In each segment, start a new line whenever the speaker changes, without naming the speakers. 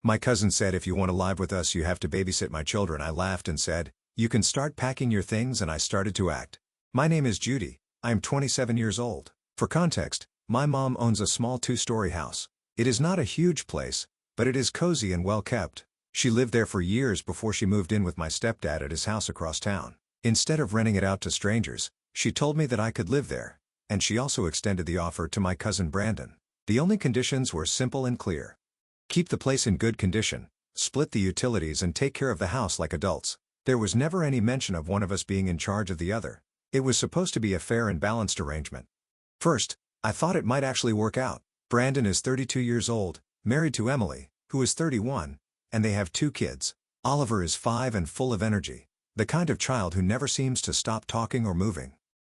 My cousin said if you want to live with us you have to babysit my children. I laughed and said, you can start packing your things, and I started to act. My name is Judy. I am 27 years old. For context, my mom owns a small 2-story house. It is not a huge place, but it is cozy and well kept. She lived there for years before she moved in with my stepdad at his house across town. Instead of renting it out to strangers, she told me that I could live there, and she also extended the offer to my cousin Brandon. The only conditions were simple and clear. Keep the place in good condition, split the utilities, and take care of the house like adults. There was never any mention of one of us being in charge of the other. It was supposed to be a fair and balanced arrangement. First, I thought it might actually work out. Brandon is 32 years old, married to Emily, who is 31, and they have 2 kids. Oliver is 5 and full of energy, the kind of child who never seems to stop talking or moving.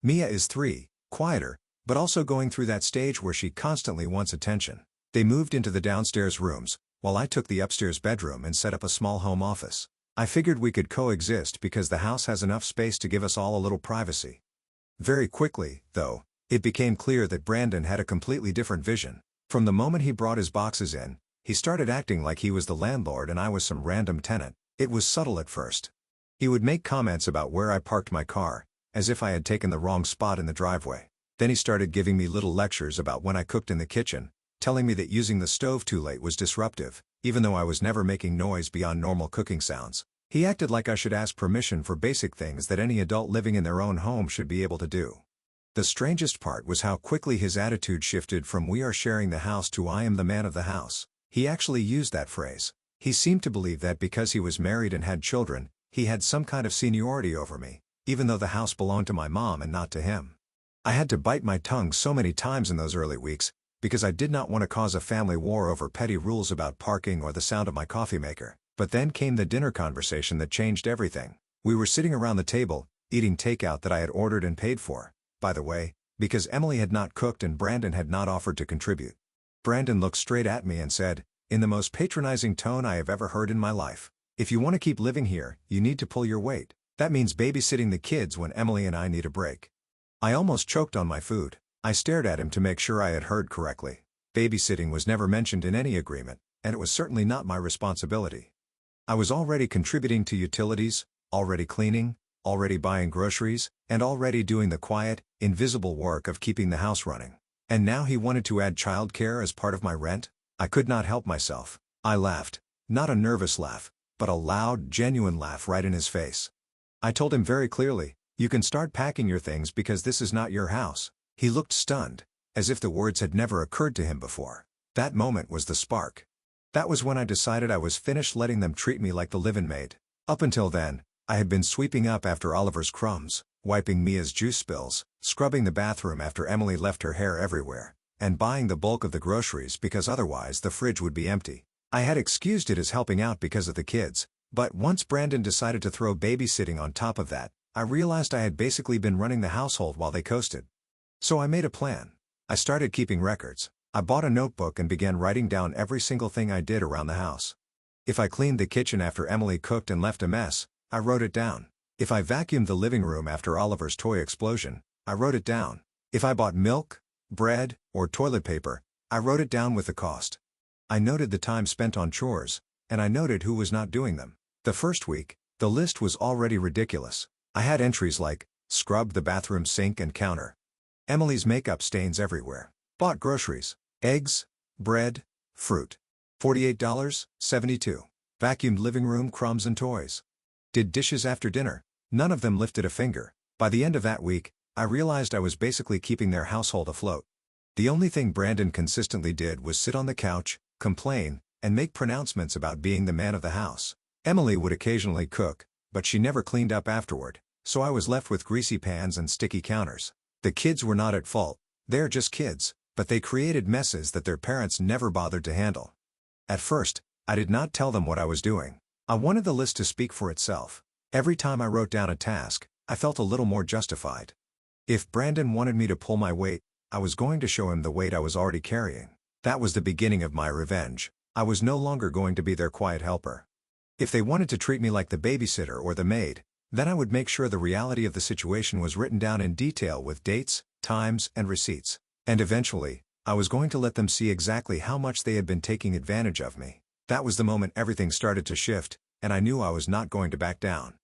Mia is 3, quieter, but also going through that stage where she constantly wants attention. They moved into the downstairs rooms, while I took the upstairs bedroom and set up a small home office. I figured we could coexist because the house has enough space to give us all a little privacy. Very quickly, though, it became clear that Brandon had a completely different vision. From the moment he brought his boxes in, he started acting like he was the landlord and I was some random tenant. It was subtle at first. He would make comments about where I parked my car, as if I had taken the wrong spot in the driveway. Then he started giving me little lectures about when I cooked in the kitchen, telling me that using the stove too late was disruptive, even though I was never making noise beyond normal cooking sounds. He acted like I should ask permission for basic things that any adult living in their own home should be able to do. The strangest part was how quickly his attitude shifted from "we are sharing the house" to "I am the man of the house." He actually used that phrase. He seemed to believe that because he was married and had children, he had some kind of seniority over me, even though the house belonged to my mom and not to him. I had to bite my tongue so many times in those early weeks, because I did not want to cause a family war over petty rules about parking or the sound of my coffee maker. But then came the dinner conversation that changed everything. We were sitting around the table, eating takeout that I had ordered and paid for, by the way, because Emily had not cooked and Brandon had not offered to contribute. Brandon looked straight at me and said, in the most patronizing tone I have ever heard in my life, "If you want to keep living here, you need to pull your weight. That means babysitting the kids when Emily and I need a break." I almost choked on my food. I stared at him to make sure I had heard correctly. Babysitting was never mentioned in any agreement, and it was certainly not my responsibility. I was already contributing to utilities, already cleaning, already buying groceries, and already doing the quiet, invisible work of keeping the house running. And now he wanted to add childcare as part of my rent? I could not help myself. I laughed, not a nervous laugh, but a loud, genuine laugh right in his face. I told him very clearly, "You can start packing your things because this is not your house." He looked stunned, as if the words had never occurred to him before. That moment was the spark. That was when I decided I was finished letting them treat me like the live-in maid. Up until then, I had been sweeping up after Oliver's crumbs, wiping Mia's juice spills, scrubbing the bathroom after Emily left her hair everywhere, and buying the bulk of the groceries because otherwise the fridge would be empty. I had excused it as helping out because of the kids, but once Brandon decided to throw babysitting on top of that, I realized I had basically been running the household while they coasted. So I made a plan. I started keeping records. I bought a notebook and began writing down every single thing I did around the house. If I cleaned the kitchen after Emily cooked and left a mess, I wrote it down. If I vacuumed the living room after Oliver's toy explosion, I wrote it down. If I bought milk, bread, or toilet paper, I wrote it down with the cost. I noted the time spent on chores, and I noted who was not doing them. The first week, the list was already ridiculous. I had entries like, scrubbed the bathroom sink and counter. Emily's makeup stains everywhere. Bought groceries, eggs, bread, fruit. $48.72. Vacuumed living room crumbs and toys. Did dishes after dinner. None of them lifted a finger. By the end of that week, I realized I was basically keeping their household afloat. The only thing Brandon consistently did was sit on the couch, complain, and make pronouncements about being the man of the house. Emily would occasionally cook, but she never cleaned up afterward, so I was left with greasy pans and sticky counters. The kids were not at fault. They're just kids, but they created messes that their parents never bothered to handle. At first, I did not tell them what I was doing. I wanted the list to speak for itself. Every time I wrote down a task, I felt a little more justified. If Brandon wanted me to pull my weight, I was going to show him the weight I was already carrying. That was the beginning of my revenge. I was no longer going to be their quiet helper. If they wanted to treat me like the babysitter or the maid, then I would make sure the reality of the situation was written down in detail with dates, times, and receipts. And eventually, I was going to let them see exactly how much they had been taking advantage of me. That was the moment everything started to shift, and I knew I was not going to back down.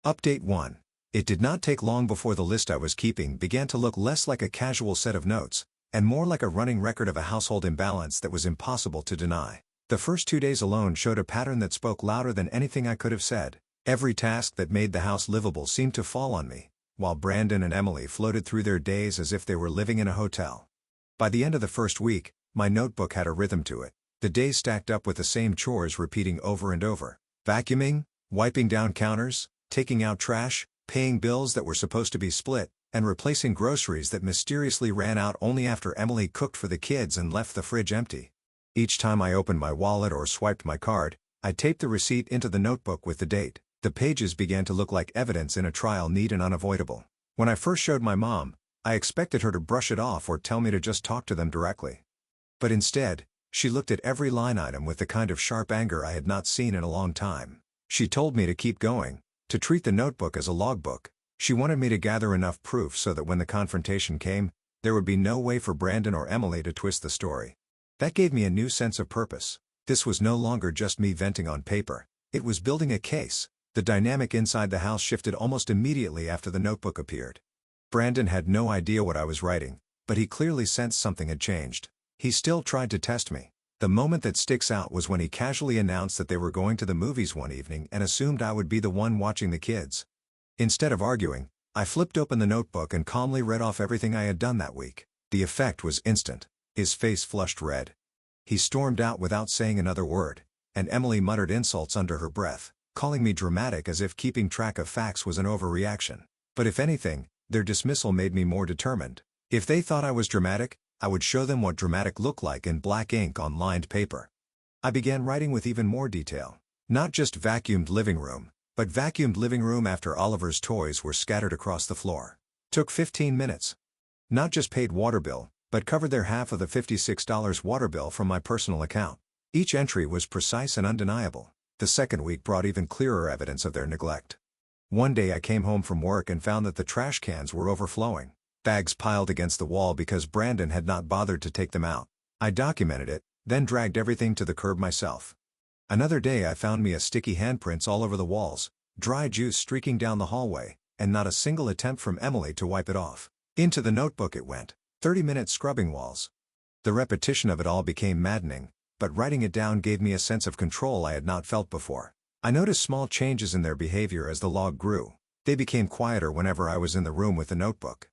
Update 1. It did not take long before the list I was keeping began to look less like a casual set of notes, and more like a running record of a household imbalance that was impossible to deny. The first 2 days alone showed a pattern that spoke louder than anything I could have said. Every task that made the house livable seemed to fall on me, while Brandon and Emily floated through their days as if they were living in a hotel. By the end of the first week, my notebook had a rhythm to it. The days stacked up with the same chores repeating over and over. Vacuuming, wiping down counters, taking out trash, paying bills that were supposed to be split, and replacing groceries that mysteriously ran out only after Emily cooked for the kids and left the fridge empty. Each time I opened my wallet or swiped my card, I taped the receipt into the notebook with the date. The pages began to look like evidence in a trial neat and unavoidable. When I first showed my mom, I expected her to brush it off or tell me to just talk to them directly. But instead, she looked at every line item with the kind of sharp anger I had not seen in a long time. She told me to keep going, to treat the notebook as a logbook. She wanted me to gather enough proof so that when the confrontation came, there would be no way for Brandon or Emily to twist the story. That gave me a new sense of purpose. This was no longer just me venting on paper. It was building a case. The dynamic inside the house shifted almost immediately after the notebook appeared. Brandon had no idea what I was writing, but he clearly sensed something had changed. He still tried to test me. The moment that sticks out was when he casually announced that they were going to the movies one evening and assumed I would be the one watching the kids. Instead of arguing, I flipped open the notebook and calmly read off everything I had done that week. The effect was instant. His face flushed red. He stormed out without saying another word, and Emily muttered insults under her breath, calling me dramatic as if keeping track of facts was an overreaction. But if anything, their dismissal made me more determined. If they thought I was dramatic, I would show them what dramatic looked like in black ink on lined paper. I began writing with even more detail. Not just vacuumed living room, but vacuumed living room after Oliver's toys were scattered across the floor. Took 15 minutes. Not just paid water bill, but covered their half of the $56 water bill from my personal account. Each entry was precise and undeniable. The second week brought even clearer evidence of their neglect. One day I came home from work and found that the trash cans were overflowing. Bags piled against the wall because Brandon had not bothered to take them out. I documented it, then dragged everything to the curb myself. Another day I found me a sticky handprints all over the walls, dry juice streaking down the hallway, and not a single attempt from Emily to wipe it off. Into the notebook it went. 30 minutes scrubbing walls. The repetition of it all became maddening, but writing it down gave me a sense of control I had not felt before. I noticed small changes in their behavior as the log grew. They became quieter whenever I was in the room with the notebook.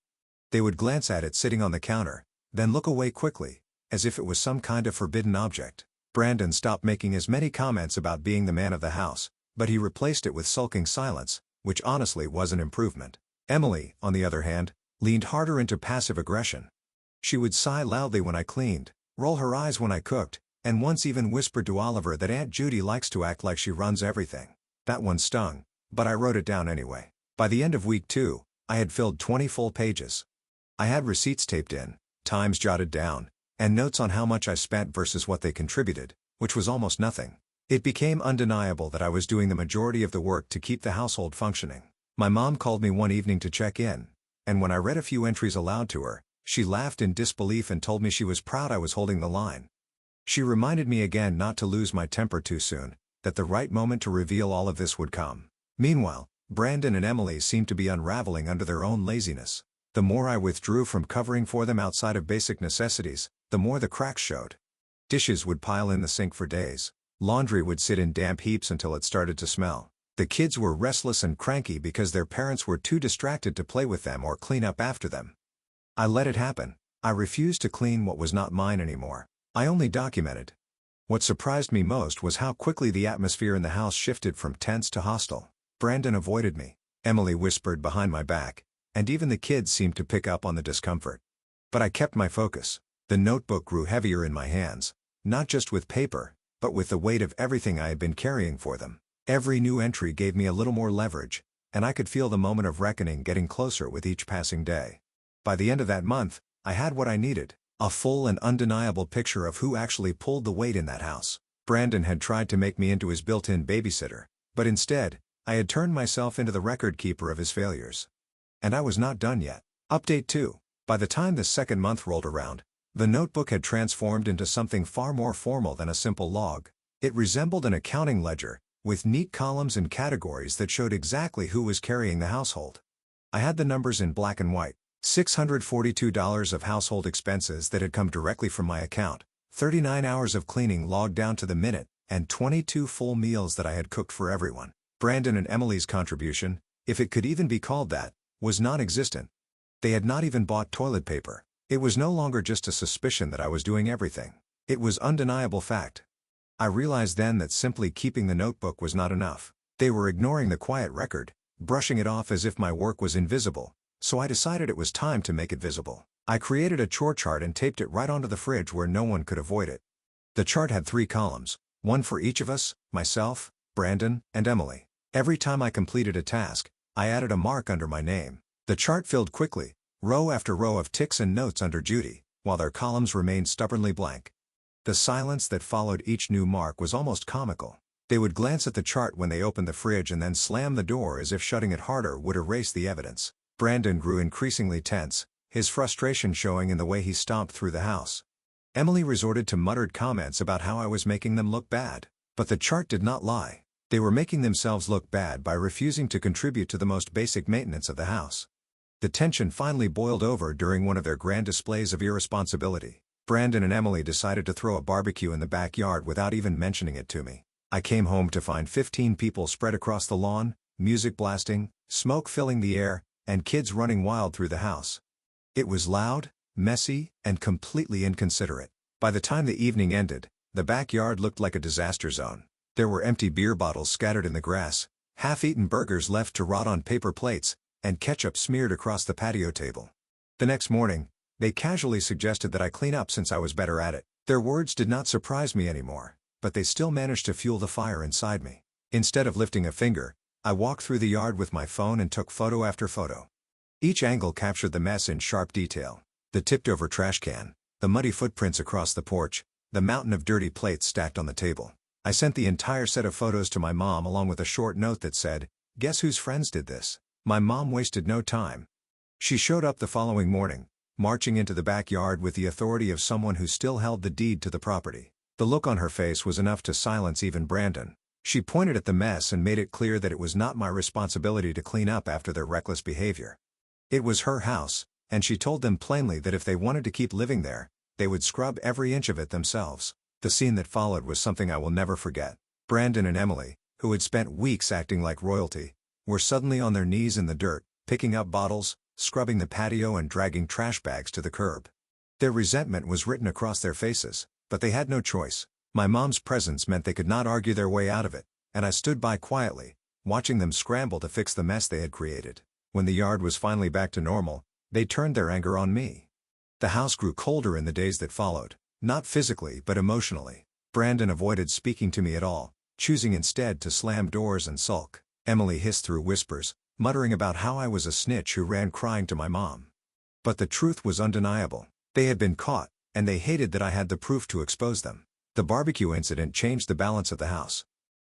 They would glance at it sitting on the counter, then look away quickly, as if it was some kind of forbidden object. Brandon stopped making as many comments about being the man of the house, but he replaced it with sulking silence, which honestly was an improvement. Emily, on the other hand, leaned harder into passive aggression. She would sigh loudly when I cleaned, roll her eyes when I cooked, and once even whispered to Oliver that Aunt Judy likes to act like she runs everything. That one stung, but I wrote it down anyway. By the end of week 2, I had filled 20 full pages. I had receipts taped in, times jotted down, and notes on how much I spent versus what they contributed, which was almost nothing. It became undeniable that I was doing the majority of the work to keep the household functioning. My mom called me one evening to check in, and when I read a few entries aloud to her, she laughed in disbelief and told me she was proud I was holding the line. She reminded me again not to lose my temper too soon, that the right moment to reveal all of this would come. Meanwhile, Brandon and Emily seemed to be unraveling under their own laziness. The more I withdrew from covering for them outside of basic necessities, the more the cracks showed. Dishes would pile in the sink for days. Laundry would sit in damp heaps until it started to smell. The kids were restless and cranky because their parents were too distracted to play with them or clean up after them. I let it happen. I refused to clean what was not mine anymore. I only documented. What surprised me most was how quickly the atmosphere in the house shifted from tense to hostile. Brandon avoided me. Emily whispered behind my back, and even the kids seemed to pick up on the discomfort. But I kept my focus. The notebook grew heavier in my hands, not just with paper, but with the weight of everything I had been carrying for them. Every new entry gave me a little more leverage, and I could feel the moment of reckoning getting closer with each passing day. By the end of that month, I had what I needed, a full and undeniable picture of who actually pulled the weight in that house. Brandon had tried to make me into his built-in babysitter, but instead, I had turned myself into the record keeper of his failures. And I was not done yet. Update 2. By the time the second month rolled around, the notebook had transformed into something far more formal than a simple log. It resembled an accounting ledger, with neat columns and categories that showed exactly who was carrying the household. I had the numbers in black and white: $642 of household expenses that had come directly from my account, 39 hours of cleaning logged down to the minute, and 22 full meals that I had cooked for everyone. Brandon and Emily's contribution, if it could even be called that, was non-existent. They had not even bought toilet paper. It was no longer just a suspicion that I was doing everything. It was undeniable fact. I realized then that simply keeping the notebook was not enough. They were ignoring the quiet record, brushing it off as if my work was invisible, so I decided it was time to make it visible. I created a chore chart and taped it right onto the fridge where no one could avoid it. The chart had 3 columns, one for each of us: myself, Brandon, and Emily. Every time I completed a task, I added a mark under my name. The chart filled quickly, row after row of ticks and notes under Judy, while their columns remained stubbornly blank. The silence that followed each new mark was almost comical. They would glance at the chart when they opened the fridge and then slam the door as if shutting it harder would erase the evidence. Brandon grew increasingly tense, his frustration showing in the way he stomped through the house. Emily resorted to muttered comments about how I was making them look bad. But the chart did not lie. They were making themselves look bad by refusing to contribute to the most basic maintenance of the house. The tension finally boiled over during one of their grand displays of irresponsibility. Brandon and Emily decided to throw a barbecue in the backyard without even mentioning it to me. I came home to find 15 people spread across the lawn, music blasting, smoke filling the air, and kids running wild through the house. It was loud, messy, and completely inconsiderate. By the time the evening ended, the backyard looked like a disaster zone. There were empty beer bottles scattered in the grass, half-eaten burgers left to rot on paper plates, and ketchup smeared across the patio table. The next morning, they casually suggested that I clean up since I was better at it. Their words did not surprise me anymore, but they still managed to fuel the fire inside me. Instead of lifting a finger, I walked through the yard with my phone and took photo after photo. Each angle captured the mess in sharp detail: the tipped-over trash can, the muddy footprints across the porch, the mountain of dirty plates stacked on the table. I sent the entire set of photos to my mom along with a short note that said, "Guess whose friends did this?" My mom wasted no time. She showed up the following morning, marching into the backyard with the authority of someone who still held the deed to the property. The look on her face was enough to silence even Brandon. She pointed at the mess and made it clear that it was not my responsibility to clean up after their reckless behavior. It was her house, and she told them plainly that if they wanted to keep living there, they would scrub every inch of it themselves. The scene that followed was something I will never forget. Brandon and Emily, who had spent weeks acting like royalty, were suddenly on their knees in the dirt, picking up bottles, scrubbing the patio and dragging trash bags to the curb. Their resentment was written across their faces, but they had no choice. My mom's presence meant they could not argue their way out of it, and I stood by quietly, watching them scramble to fix the mess they had created. When the yard was finally back to normal, they turned their anger on me. The house grew colder in the days that followed, not physically but emotionally. Brandon avoided speaking to me at all, choosing instead to slam doors and sulk. Emily hissed through whispers, muttering about how I was a snitch who ran crying to my mom. But the truth was undeniable. They had been caught, and they hated that I had the proof to expose them. The barbecue incident changed the balance of the house.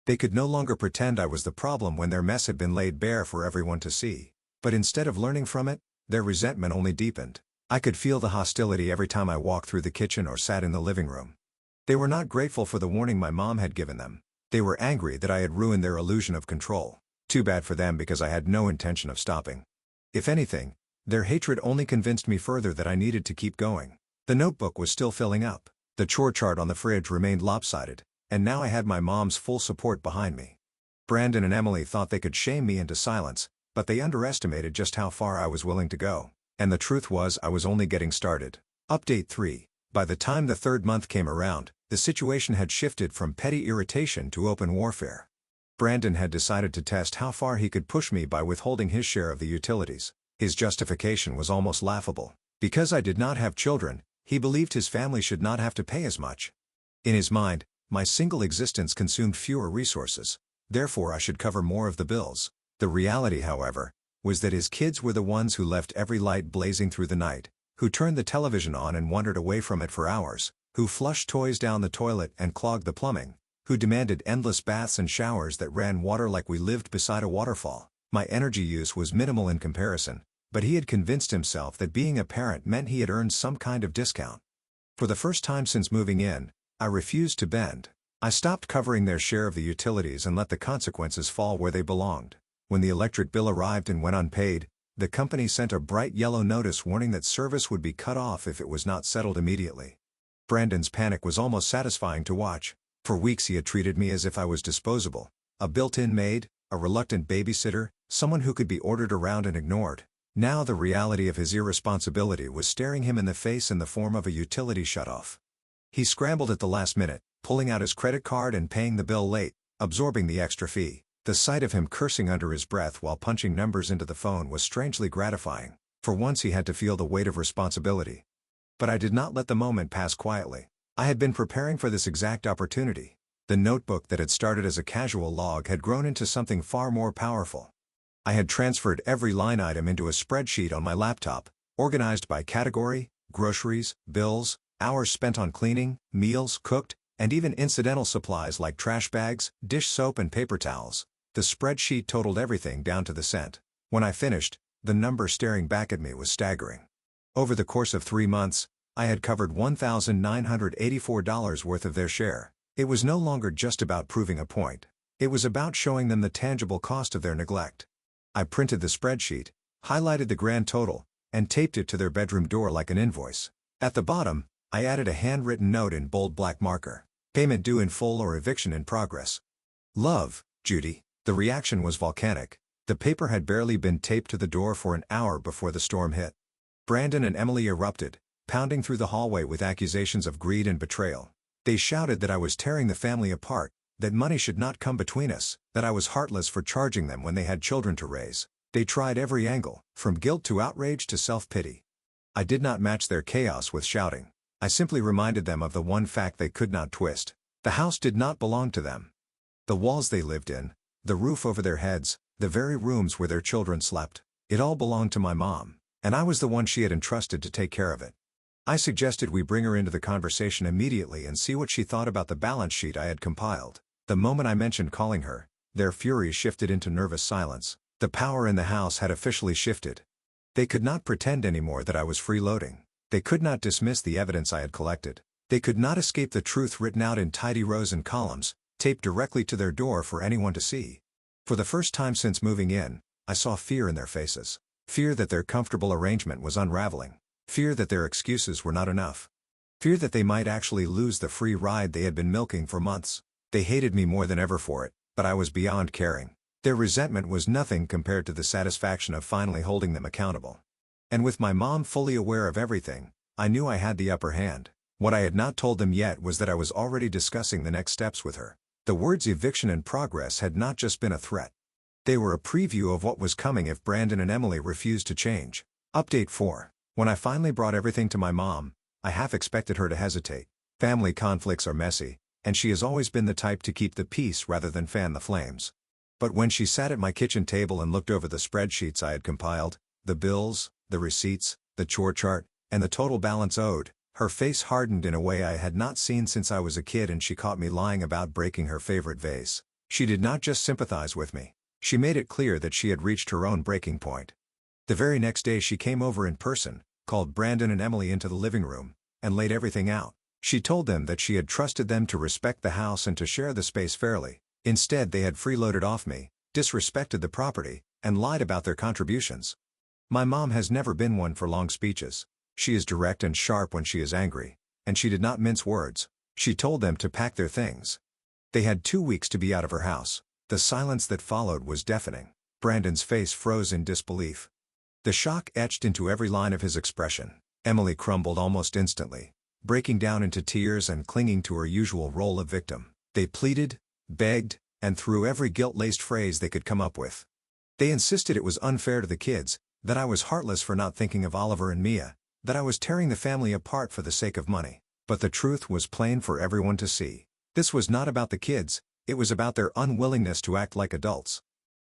They could no longer pretend I was the problem when their mess had been laid bare for everyone to see. But instead of learning from it, their resentment only deepened. I could feel the hostility every time I walked through the kitchen or sat in the living room. They were not grateful for the warning my mom had given them. They were angry that I had ruined their illusion of control. Too bad for them, because I had no intention of stopping. If anything, their hatred only convinced me further that I needed to keep going. The notebook was still filling up. The chore chart on the fridge remained lopsided, and now I had my mom's full support behind me. Brandon and Emily thought they could shame me into silence, but they underestimated just how far I was willing to go. And the truth was, I was only getting started. Update 3. By the time the 3rd month came around, the situation had shifted from petty irritation to open warfare. Brandon had decided to test how far he could push me by withholding his share of the utilities. His justification was almost laughable. Because I did not have children, he believed his family should not have to pay as much. In his mind, my single existence consumed fewer resources, therefore I should cover more of the bills. The reality, however, was that his kids were the ones who left every light blazing through the night, who turned the television on and wandered away from it for hours, who flushed toys down the toilet and clogged the plumbing, who demanded endless baths and showers that ran water like we lived beside a waterfall. My energy use was minimal in comparison, but he had convinced himself that being a parent meant he had earned some kind of discount. For the first time since moving in, I refused to bend. I stopped covering their share of the utilities and let the consequences fall where they belonged. When the electric bill arrived and went unpaid, the company sent a bright yellow notice warning that service would be cut off if it was not settled immediately. Brandon's panic was almost satisfying to watch. For weeks he had treated me as if I was disposable, a built-in maid, a reluctant babysitter, someone who could be ordered around and ignored. Now the reality of his irresponsibility was staring him in the face in the form of a utility shutoff. He scrambled at the last minute, pulling out his credit card and paying the bill late, absorbing the extra fee. The sight of him cursing under his breath while punching numbers into the phone was strangely gratifying. For once he had to feel the weight of responsibility. But I did not let the moment pass quietly. I had been preparing for this exact opportunity. The notebook that had started as a casual log had grown into something far more powerful. I had transferred every line item into a spreadsheet on my laptop, organized by category: groceries, bills, hours spent on cleaning, meals cooked, and even incidental supplies like trash bags, dish soap and paper towels. The spreadsheet totaled everything down to the cent. When I finished, the number staring back at me was staggering. Over the course of 3 months, I had covered $1,984 worth of their share. It was no longer just about proving a point. It was about showing them the tangible cost of their neglect. I printed the spreadsheet, highlighted the grand total, and taped it to their bedroom door like an invoice. At the bottom, I added a handwritten note in bold black marker: payment due in full or eviction in progress. Love, Judy. The reaction was volcanic. The paper had barely been taped to the door for an hour before the storm hit. Brandon and Emily erupted, pounding through the hallway with accusations of greed and betrayal. They shouted that I was tearing the family apart, that money should not come between us, that I was heartless for charging them when they had children to raise. They tried every angle, from guilt to outrage to self-pity. I did not match their chaos with shouting. I simply reminded them of the one fact they could not twist. The house did not belong to them. The walls they lived in, the roof over their heads, the very rooms where their children slept, it all belonged to my mom, and I was the one she had entrusted to take care of it. I suggested we bring her into the conversation immediately and see what she thought about the balance sheet I had compiled. The moment I mentioned calling her, their fury shifted into nervous silence. The power in the house had officially shifted. They could not pretend anymore that I was freeloading. They could not dismiss the evidence I had collected. They could not escape the truth written out in tidy rows and columns, taped directly to their door for anyone to see. For the first time since moving in, I saw fear in their faces. Fear that their comfortable arrangement was unraveling. Fear that their excuses were not enough. Fear that they might actually lose the free ride they had been milking for months. They hated me more than ever for it, but I was beyond caring. Their resentment was nothing compared to the satisfaction of finally holding them accountable. And with my mom fully aware of everything, I knew I had the upper hand. What I had not told them yet was that I was already discussing the next steps with her. The words eviction in progress had not just been a threat. They were a preview of what was coming if Brandon and Emily refused to change. Update 4. When I finally brought everything to my mom, I half expected her to hesitate. Family conflicts are messy, and she has always been the type to keep the peace rather than fan the flames. But when she sat at my kitchen table and looked over the spreadsheets I had compiled, the bills, the receipts, the chore chart, and the total balance owed, her face hardened in a way I had not seen since I was a kid, and she caught me lying about breaking her favorite vase. She did not just sympathize with me. She made it clear that she had reached her own breaking point. The very next day she came over in person, called Brandon and Emily into the living room, and laid everything out. She told them that she had trusted them to respect the house and to share the space fairly. Instead they had freeloaded off me, disrespected the property, and lied about their contributions. My mom has never been one for long speeches. She is direct and sharp when she is angry, and she did not mince words. She told them to pack their things. They had 2 weeks to be out of her house. The silence that followed was deafening. Brandon's face froze in disbelief. The shock etched into every line of his expression. Emily crumbled almost instantly, breaking down into tears and clinging to her usual role of victim. They pleaded, begged, and threw every guilt-laced phrase they could come up with. They insisted it was unfair to the kids, that I was heartless for not thinking of Oliver and Mia, that I was tearing the family apart for the sake of money. But the truth was plain for everyone to see. This was not about the kids, it was about their unwillingness to act like adults.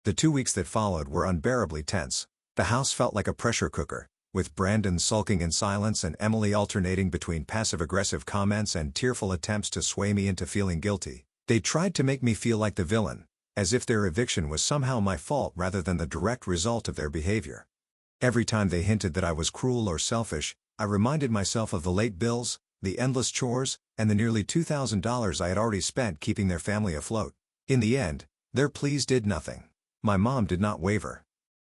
The 2 weeks that followed were unbearably tense. The house felt like a pressure cooker, with Brandon sulking in silence and Emily alternating between passive-aggressive comments and tearful attempts to sway me into feeling guilty. They tried to make me feel like the villain, as if their eviction was somehow my fault rather than the direct result of their behavior. Every time they hinted that I was cruel or selfish, I reminded myself of the late bills, the endless chores, and the nearly $2,000 I had already spent keeping their family afloat. In the end, their pleas did nothing. My mom did not waver.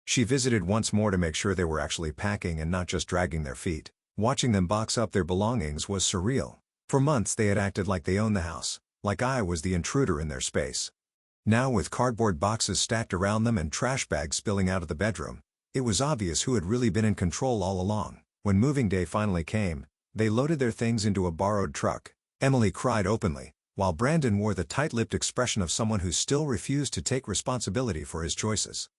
She visited once more to make sure they were actually packing and not just dragging their feet. Watching them box up their belongings was surreal. For months they had acted like they owned the house, like I was the intruder in their space. Now, with cardboard boxes stacked around them and trash bags spilling out of the bedroom, it was obvious who had really been in control all along. When moving day finally came, they loaded their things into a borrowed truck. Emily cried openly, while Brandon wore the tight-lipped expression of someone who still refused to take responsibility for his choices.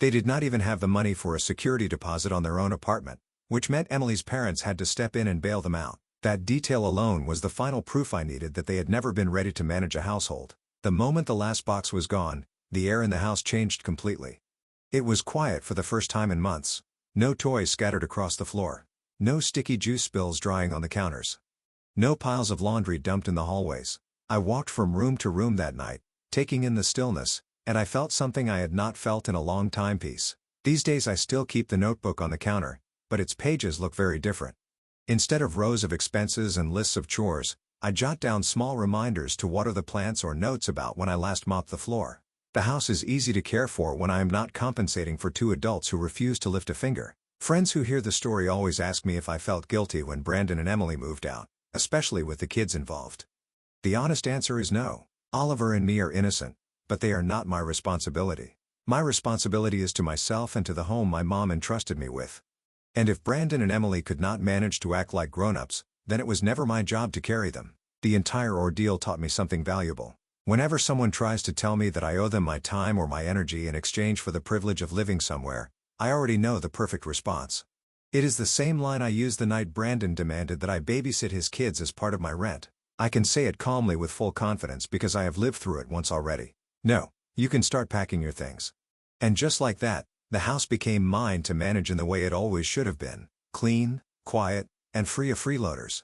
They did not even have the money for a security deposit on their own apartment, which meant Emily's parents had to step in and bail them out. That detail alone was the final proof I needed that they had never been ready to manage a household. The moment the last box was gone, the air in the house changed completely. It was quiet for the first time in months. No toys scattered across the floor. No sticky juice spills drying on the counters. No piles of laundry dumped in the hallways. I walked from room to room that night, taking in the stillness, and I felt something I had not felt in a long time: peace. These days I still keep the notebook on the counter, but its pages look very different. Instead of rows of expenses and lists of chores, I jot down small reminders to water the plants or notes about when I last mopped the floor. The house is easy to care for when I am not compensating for two adults who refuse to lift a finger. Friends who hear the story always ask me if I felt guilty when Brandon and Emily moved out, especially with the kids involved. The honest answer is no. Oliver and me are innocent, but they are not my responsibility. My responsibility is to myself and to the home my mom entrusted me with. And if Brandon and Emily could not manage to act like grown-ups, then it was never my job to carry them. The entire ordeal taught me something valuable. Whenever someone tries to tell me that I owe them my time or my energy in exchange for the privilege of living somewhere, I already know the perfect response. It is the same line I used the night Brandon demanded that I babysit his kids as part of my rent. I can say it calmly with full confidence because I have lived through it once already. No, you can start packing your things. And just like that, the house became mine to manage in the way it always should have been: clean, quiet, and free of freeloaders.